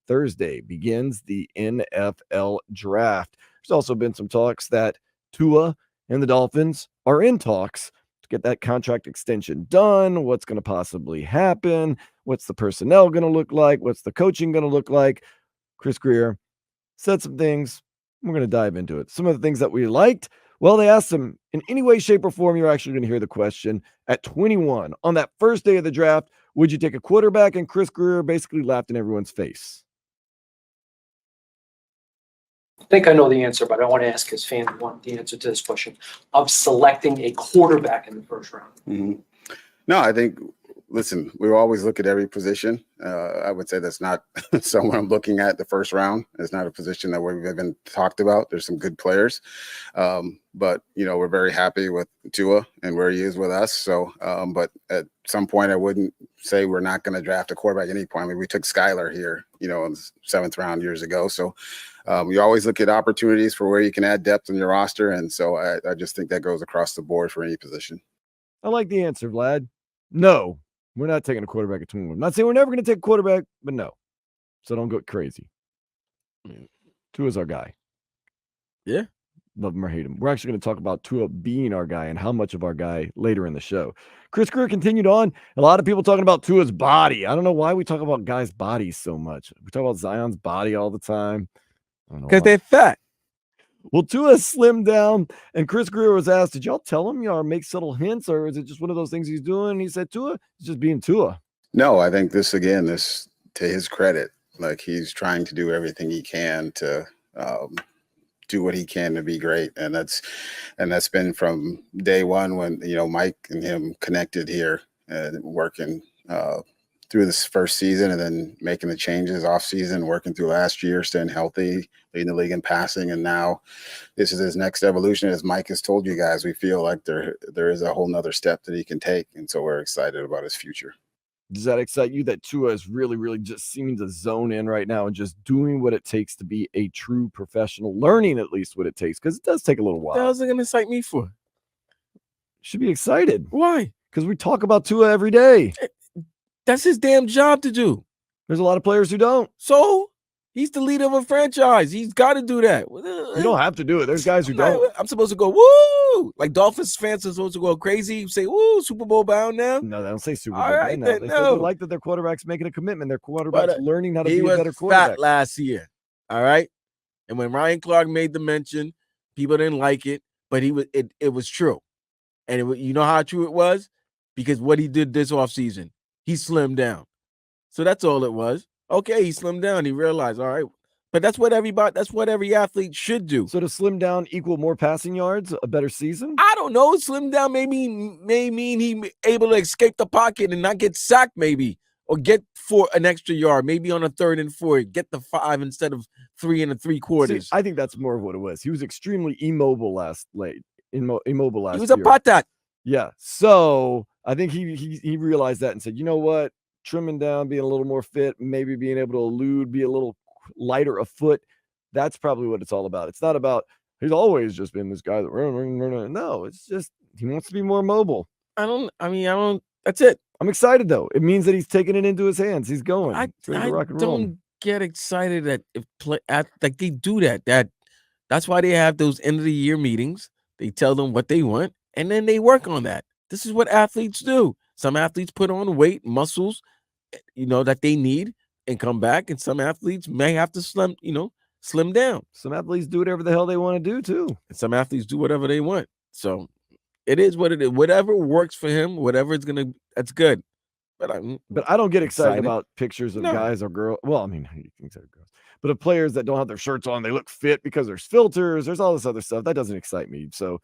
Thursday begins the NFL draft. There's also been some talks that Tua and the Dolphins are in talks to get that contract extension done. What's going to possibly happen? What's the personnel going to look like? What's the coaching going to look like? Chris Grier said some things. We're going to dive into it. Some of the things that we liked. Well, they asked him in any way, shape, or form. You're actually going to hear the question at 21 on that first day of the draft. Would you take a quarterback? And Chris Grier basically laughed in everyone's face. I think I know the answer, but I want to ask his fan the answer to this question of selecting a quarterback in the first round. Mm-hmm. No, I think, listen, we always look at every position. I would say that's not someone I'm looking at the first round. It's not a position that we've even talked about. There's some good players. But, we're very happy with Tua and where he is with us. So, but at some point, I wouldn't say we're not going to draft a quarterback at any point. I mean, we took Skyler here, in the 7th round years ago. So you always look at opportunities for where you can add depth in your roster. And so I just think that goes across the board for any position. I like the answer, Vlad. No, we're not taking a quarterback at 21. I'm not saying we're never going to take a quarterback, but no. So don't go crazy. Tua's our guy. Yeah. Love him or hate him. We're actually going to talk about Tua being our guy and how much of our guy later in the show. Chris Grier continued on. A lot of people talking about Tua's body. I don't know why we talk about guys' bodies so much. We talk about Zion's body all the time. Because they're fat. Well, Tua slimmed down, and Chris Grier was asked, did y'all tell him or make subtle hints, or is it just one of those things he's doing? And he said, Tua is just being Tua. No, I think this to his credit, like he's trying to do everything he can to do what he can to be great. And that's been from day one when, Mike and him connected here and working through this first season and then making the changes off season, working through last year, staying healthy, leading the league in passing. And now this is his next evolution. As Mike has told you guys, we feel like there is a whole nother step that he can take. And so we're excited about his future. Does that excite you that Tua is really, really just seeming to zone in right now and just doing what it takes to be a true professional, learning at least what it takes? Because it does take a little while. What the hell is it going to excite me for? Should be excited. Why? Because we talk about Tua every day. That's his damn job to do. There's a lot of players who don't. So he's the leader of a franchise. He's got to do that. You don't have to do it. There's guys who don't. I'm supposed to go, woo! Like Dolphins fans are supposed to go crazy, say, woo, Super Bowl bound now. No, they don't say Super Bowl bound now. They like that their quarterback's making a commitment. Their quarterback's learning how to be a better quarterback. He was fat last year, all right? And when Ryan Clark made the mention, people didn't like it, but it was true. And you know how true it was? Because what he did this offseason, he slimmed down. So that's all it was. Okay, he slimmed down. He realized, all right. But that's what every athlete should do. So to slim down equal more passing yards, a better season? I don't know. Slim down may mean he able to escape the pocket and not get sacked maybe. Or get for an extra yard, maybe on a 3rd and 4, get the 5 instead of 3 3/4. See, I think that's more of what it was. He was extremely immobile last year. He was a patat. Yeah. So I think he realized that and said, you know what? Trimming down, being a little more fit, maybe being able to elude, be a little lighter of foot. That's probably what it's all about. It's not about he's always just been this guy that no, it's just he wants to be more mobile. That's it. I'm excited though. It means that he's taking it into his hands. He's going. I don't get excited that like they do that. That's why they have those end of the year meetings. They tell them what they want, and then they work on that. This is what athletes do. Some athletes put on weight, muscles, that they need and come back. And some athletes may have to slim down. Some athletes do whatever the hell they want to do too. And some athletes do whatever they want. So it is what it is. Whatever works for him, that's good. But I don't get excited about pictures of guys or girls. Well, I mean, you can say girls, but of players that don't have their shirts on, they look fit because there's filters. There's all this other stuff that doesn't excite me. So